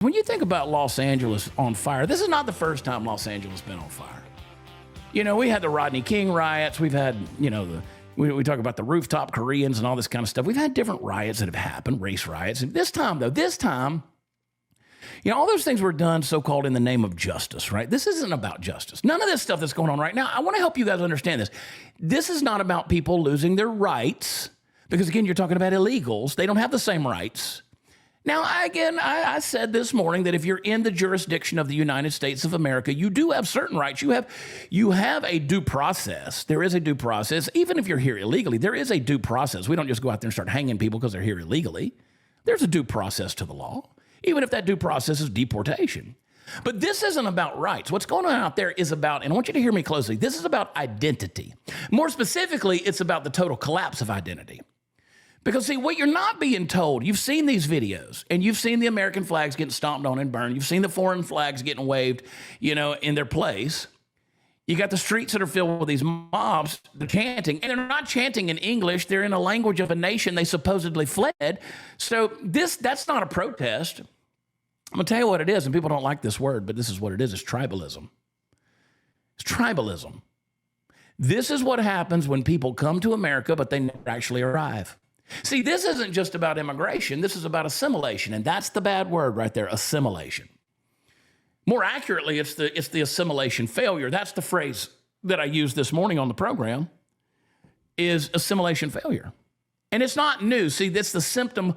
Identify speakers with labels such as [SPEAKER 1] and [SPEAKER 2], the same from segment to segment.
[SPEAKER 1] When you think about Los Angeles on fire, this is not the first time Los Angeles has been on fire. You know, we had the Rodney King riots. We've had, you know, we talk about the rooftop Koreans and all this kind of stuff. We've had different riots that have happened, race riots. And this time, you know, all those things were done so-called in the name of justice, right? This isn't about justice. None of this stuff that's going on right now, I want to help you guys understand this. This is not about people losing their rights because, again, you're talking about illegals. They don't have the same rights. Now, I said this morning that if you're in the jurisdiction of the United States of America, you do have certain rights. You have a due process. There is a due process. Even if you're here illegally, there is a due process. We don't just go out there and start hanging people because they're here illegally. There's a due process to the law, even if that due process is deportation. But this isn't about rights. What's going on out there is about, and I want you to hear me closely, this is about identity. More specifically, it's about the total collapse of identity. Because, see, what you're not being told, you've seen these videos, and you've seen the American flags getting stomped on and burned. You've seen the foreign flags getting waved, you know, in their place. You got the streets that are filled with these mobs, they're chanting, and they're not chanting in English. They're in a language of a nation they supposedly fled. So that's not a protest. I'm going to tell you what it is, and people don't like this word, but this is what it is. It's tribalism. It's tribalism. This is what happens when people come to America, but they never actually arrive. See, this isn't just about immigration. This is about assimilation, and that's the bad word right there, assimilation. More accurately, it's the assimilation failure. That's the phrase that I used this morning on the program, is assimilation failure. And it's not new. See, that's the symptom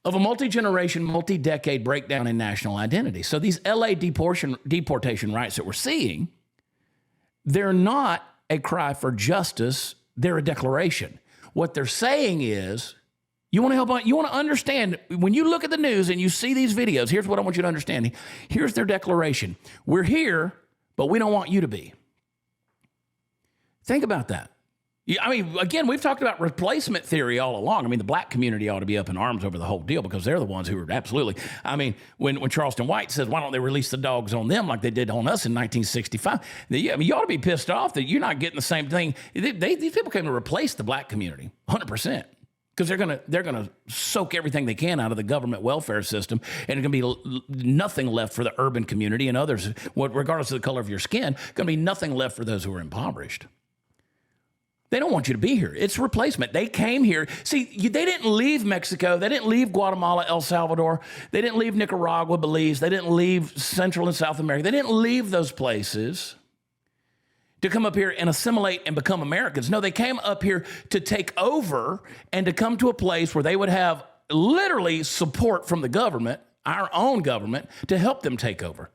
[SPEAKER 1] of a multi-generation, multi-decade breakdown in national identity. So these LA deportation riots that we're seeing, they're not a cry for justice. They're a declaration. What they're saying is, you want to understand, when you look at the news and you see these videos, here's what I want you to understand. Here's their declaration. We're here, but we don't want you to be. Think about that. I mean, again, we've talked about replacement theory all along. I mean, the black community ought to be up in arms over the whole deal because they're the ones who are absolutely, I mean, when Charleston White says, why don't they release the dogs on them like they did on us in 1965? I mean, you ought to be pissed off that you're not getting the same thing. These people came to replace the black community, 100%. Because they're gonna soak everything they can out of the government welfare system, and it's gonna be nothing left for the urban community and others, regardless of the color of your skin, gonna be nothing left for those who are impoverished. They don't want you to be here. It's replacement. They came here. See, they didn't leave Mexico. They didn't leave Guatemala, El Salvador. They didn't leave Nicaragua, Belize. They didn't leave Central and South America. They didn't leave those places to come up here and assimilate and become Americans. No, they came up here to take over and to come to a place where they would have literally support from the government, our own government, to help them take over.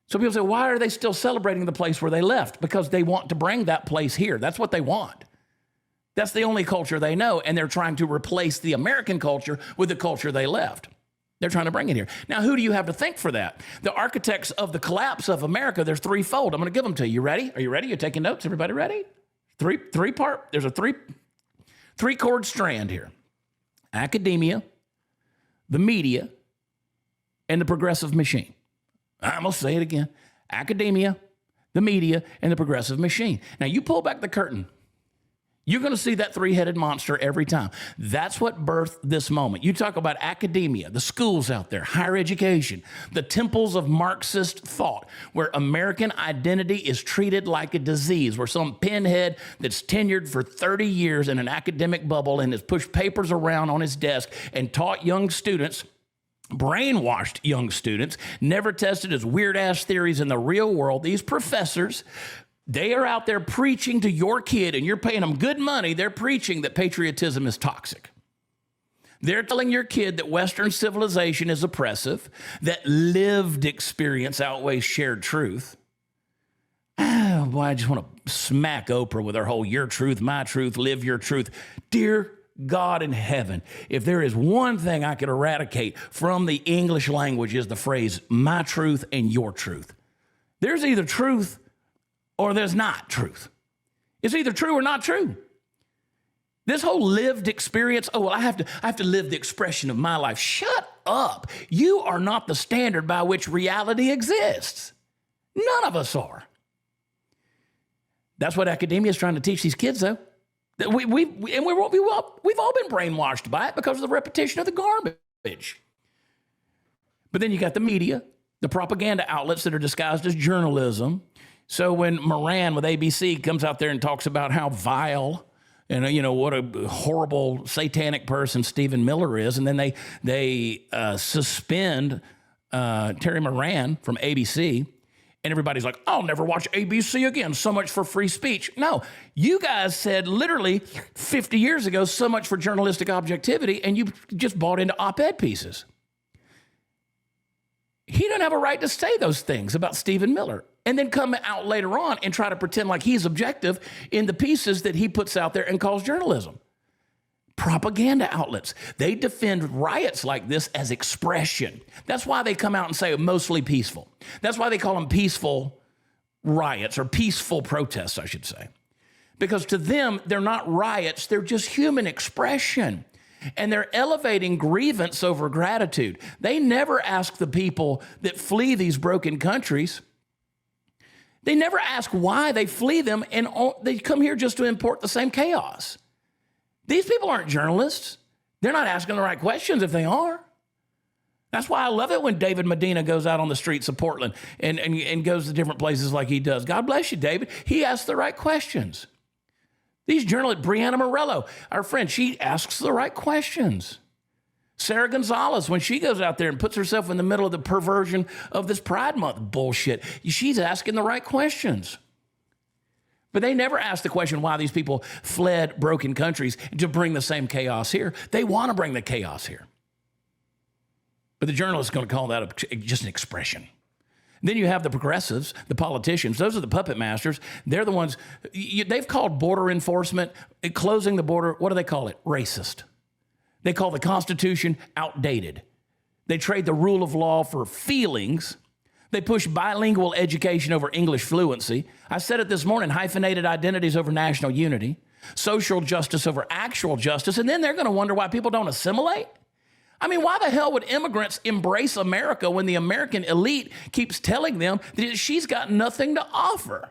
[SPEAKER 1] So people say, why are they still celebrating the place where they left? Because they want to bring that place here. That's what they want. That's the only culture they know, and they're trying to replace the American culture with the culture they left. They're trying to bring it here. Now, who do you have to thank for that? The architects of the collapse of America, there's threefold. I'm going to give them to you. You ready? Are you ready? You're taking notes? Everybody ready? There's a three-chord strand here. Academia, the media, and the progressive machine. I'm going to say it again. Academia, the media, and the progressive machine. Now, you pull back the curtain. You're going to see that three-headed monster every time. That's what birthed this moment. You talk about academia, the schools out there, higher education, the temples of Marxist thought, where American identity is treated like a disease, where some pinhead that's tenured for 30 years in an academic bubble and has pushed papers around on his desk and taught young students, brainwashed young students, never tested his weird-ass theories in the real world. These professors, they are out there preaching to your kid, and you're paying them good money. They're preaching that patriotism is toxic. They're telling your kid that Western civilization is oppressive, that lived experience outweighs shared truth. Oh, boy, I just want to smack Oprah with her whole your truth, my truth, live your truth. Dear God in heaven, if there is one thing I could eradicate from the English language is the phrase, my truth and your truth. There's either truth or there's not truth. It's either true or not true. This whole lived experience, oh, well, I have to live the expression of my life. Shut up. You are not the standard by which reality exists. None of us are. That's what academia is trying to teach these kids, though. We've all been brainwashed by it because of the repetition of the garbage. But then you got the media, the propaganda outlets that are disguised as journalism. So when Moran with ABC comes out there and talks about how vile and, what a horrible satanic person Stephen Miller is, and then they suspend Terry Moran from ABC, and everybody's like, I'll never watch ABC again. So much for free speech. No, you guys said literally 50 years ago, so much for journalistic objectivity, and you just bought into op-ed pieces. He doesn't have a right to say those things about Stephen Miller and then come out later on and try to pretend like he's objective in the pieces that he puts out there and calls journalism. Propaganda outlets, they defend riots like this as expression. That's why they come out and say mostly peaceful. That's why they call them peaceful riots or peaceful protests, I should say. Because to them, they're not riots, they're just human expression. And they're elevating grievance over gratitude. They never ask the people that flee these broken countries. They never ask why they flee them, and they come here just to import the same chaos. These people aren't journalists. They're not asking the right questions if they are. That's why I love it when David Medina goes out on the streets of Portland and goes to different places like he does. God bless you, David. He asks the right questions. These journalists, Brianna Morello, our friend, she asks the right questions. Sarah Gonzalez, when she goes out there and puts herself in the middle of the perversion of this Pride Month bullshit, she's asking the right questions. But they never ask the question why these people fled broken countries to bring the same chaos here. They want to bring the chaos here. But the journalist is going to call that just an expression. Then you have the progressives, the politicians. Those are the puppet masters. They're the ones, they've called border enforcement, closing the border, what do they call it? Racist. They call the Constitution outdated. They trade the rule of law for feelings. They push bilingual education over English fluency. I said it this morning, hyphenated identities over national unity, social justice over actual justice, and then they're going to wonder why people don't assimilate? I mean, why the hell would immigrants embrace America when the American elite keeps telling them that she's got nothing to offer?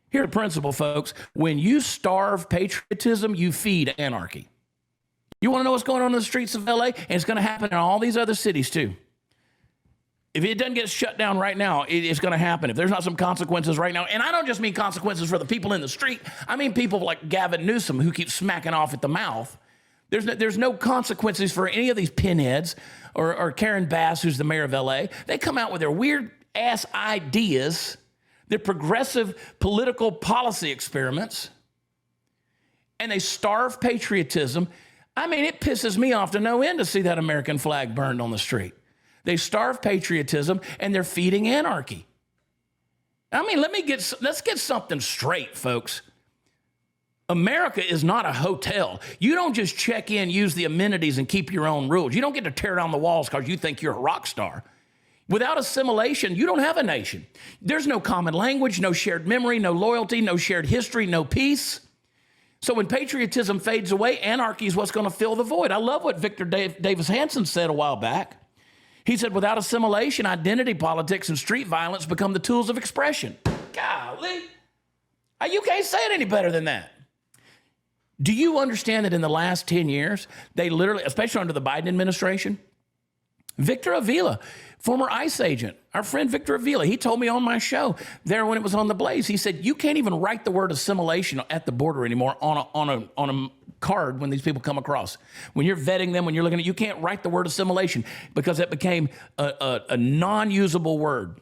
[SPEAKER 1] Here's the principle, folks. When you starve patriotism, you feed anarchy. You want to know what's going on in the streets of LA? And it's going to happen in all these other cities too. If it doesn't get shut down right now, it's going to happen. If there's not some consequences right now, and I don't just mean consequences for the people in the street. I mean people like Gavin Newsom who keeps smacking off at the mouth. There's no consequences for any of these pinheads or Karen Bass, who's the mayor of LA. They come out with their weird ass ideas, their progressive political policy experiments, and they starve patriotism. I mean, it pisses me off to no end to see that American flag burned on the street. They starve patriotism and they're feeding anarchy. I mean, let's get something straight, folks. America is not a hotel. You don't just check in, use the amenities, and keep your own rules. You don't get to tear down the walls because you think you're a rock star. Without assimilation, you don't have a nation. There's no common language, no shared memory, no loyalty, no shared history, no peace. So when patriotism fades away, anarchy is what's going to fill the void. I love what Victor Davis Hanson said a while back. He said, without assimilation, identity politics and street violence become the tools of expression. Golly. You can't say it any better than that. Do you understand that in the last 10 years, they literally, especially under the Biden administration, Victor Avila, former ICE agent, our friend Victor Avila, he told me on my show there when it was on The Blaze, he said, you can't even write the word assimilation at the border anymore on a card when these people come across. When you're vetting them, when you're looking at, you can't write the word assimilation because it became a non-usable word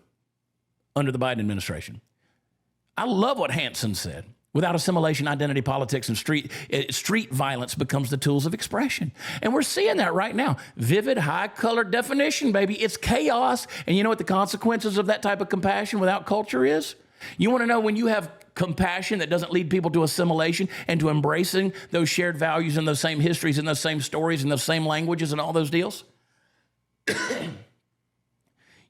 [SPEAKER 1] under the Biden administration. I love what Hanson said. Without assimilation, identity politics and street violence becomes the tools of expression. And we're seeing that right now. Vivid, high-colored definition, baby. It's chaos. And you know what the consequences of that type of compassion without culture is? You want to know when you have compassion that doesn't lead people to assimilation and to embracing those shared values and those same histories and those same stories and those same languages and all those deals?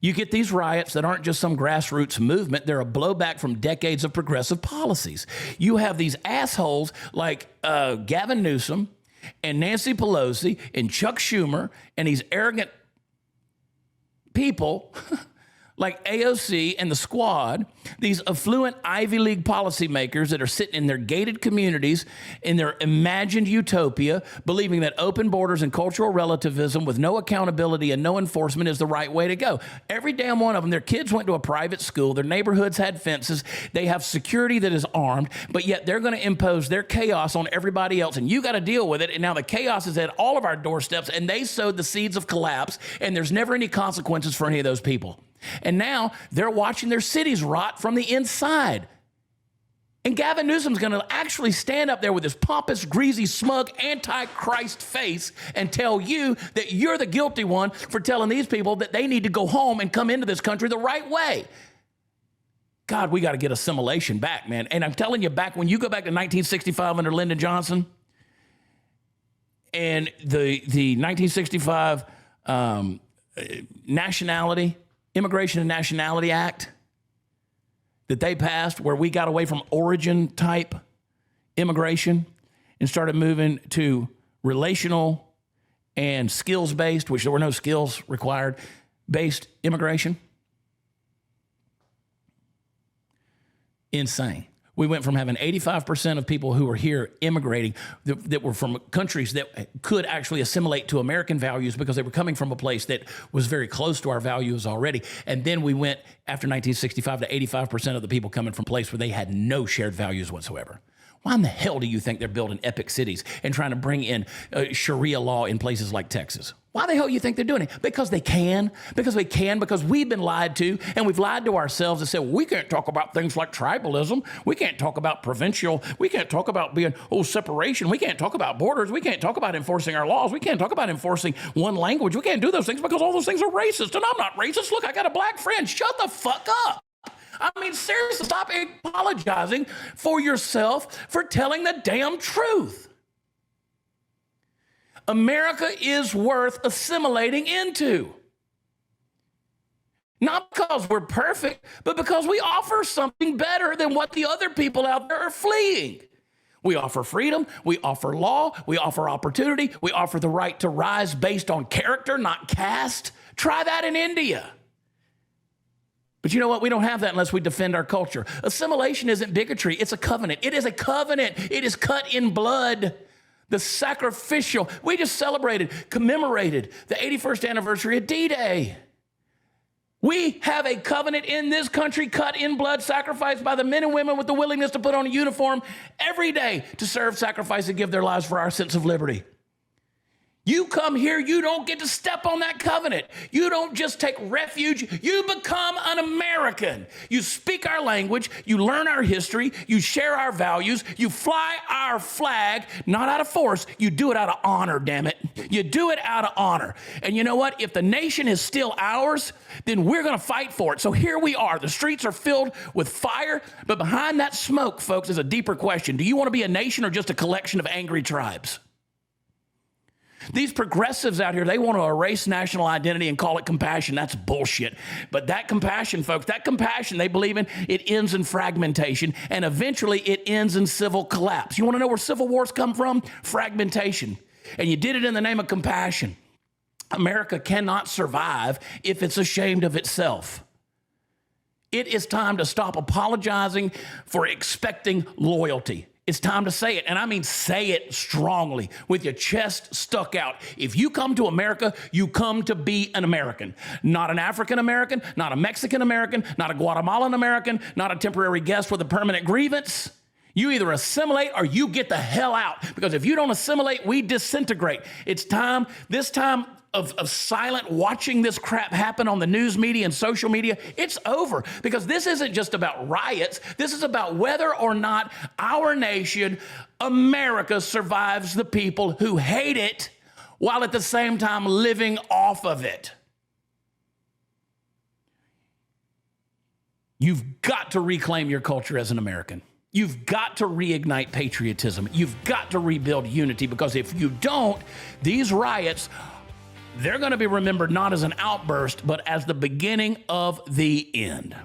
[SPEAKER 1] You get these riots that aren't just some grassroots movement. They're a blowback from decades of progressive policies. You have these assholes like Gavin Newsom and Nancy Pelosi and Chuck Schumer and these arrogant people like AOC and the squad, these affluent Ivy League policymakers that are sitting in their gated communities in their imagined utopia, believing that open borders and cultural relativism with no accountability and no enforcement is the right way to go. Every damn one of them, their kids went to a private school, their neighborhoods had fences, they have security that is armed, but yet they're going to impose their chaos on everybody else, and you got to deal with it. And now the chaos is at all of our doorsteps, and they sowed the seeds of collapse, and there's never any consequences for any of those people. And now they're watching their cities rot from the inside. And Gavin Newsom's going to actually stand up there with his pompous, greasy, smug, anti-Christ face and tell you that you're the guilty one for telling these people that they need to go home and come into this country the right way. God, we got to get assimilation back, man. And I'm telling you, back when you go back to 1965 under Lyndon Johnson and the 1965 Immigration and Nationality Act that they passed, where we got away from origin type immigration and started moving to relational and skills based, which there were no skills required, based immigration. Insane. We went from having 85% of people who were here immigrating that were from countries that could actually assimilate to American values because they were coming from a place that was very close to our values already. And then we went, after 1965, to 85% of the people coming from a place where they had no shared values whatsoever. Why in the hell do you think they're building epic cities and trying to bring in Sharia law in places like Texas? Why the hell do you think they're doing it? Because they can. Because we've been lied to, and we've lied to ourselves and said, well, we can't talk about things like tribalism. We can't talk about provincial. We can't talk about being, separation. We can't talk about borders. We can't talk about enforcing our laws. We can't talk about enforcing one language. We can't do those things because all those things are racist, and I'm not racist. Look, I got a black friend. Shut the fuck up. I mean, seriously, stop apologizing for yourself for telling the damn truth. America is worth assimilating into. Not because we're perfect, but because we offer something better than what the other people out there are fleeing. We offer freedom, we offer law, we offer opportunity, we offer the right to rise based on character, not caste. Try that in India. But you know what? We don't have that unless we defend our culture. Assimilation isn't bigotry. It's a covenant. It is a covenant. It is cut in blood. The sacrificial. We just commemorated the 81st anniversary of D-Day. We have a covenant in this country cut in blood, sacrificed by the men and women with the willingness to put on a uniform every day to serve, sacrifice, and give their lives for our sense of liberty. You come here, you don't get to step on that covenant. You don't just take refuge. You become an American. You speak our language. You learn our history. You share our values. You fly our flag, not out of force. You do it out of honor, damn it. You do it out of honor. And you know what? If the nation is still ours, then we're going to fight for it. So here we are. The streets are filled with fire, but behind that smoke, folks, is a deeper question. Do you want to be a nation or just a collection of angry tribes? These progressives out here, they want to erase national identity and call it compassion. That's bullshit. But that compassion, folks, they believe in, it ends in fragmentation, and eventually it ends in civil collapse. You want to know where civil wars come from? Fragmentation. And you did it in the name of compassion. America cannot survive if it's ashamed of itself. It is time to stop apologizing for expecting loyalty. It's time to say it, and I mean say it strongly, with your chest stuck out. If you come to America, you come to be an American. Not an African American, not a Mexican American, not a Guatemalan American, not a temporary guest with a permanent grievance. You either assimilate or you get the hell out, because if you don't assimilate, we disintegrate. It's time, this time of silent watching this crap happen on the news media and social media, it's over, because this isn't just about riots. This is about whether or not our nation, America, survives the people who hate it while at the same time living off of it. You've got to reclaim your culture as an American. You've got to reignite patriotism. You've got to rebuild unity, because if you don't, these riots, they're going to be remembered not as an outburst, but as the beginning of the end.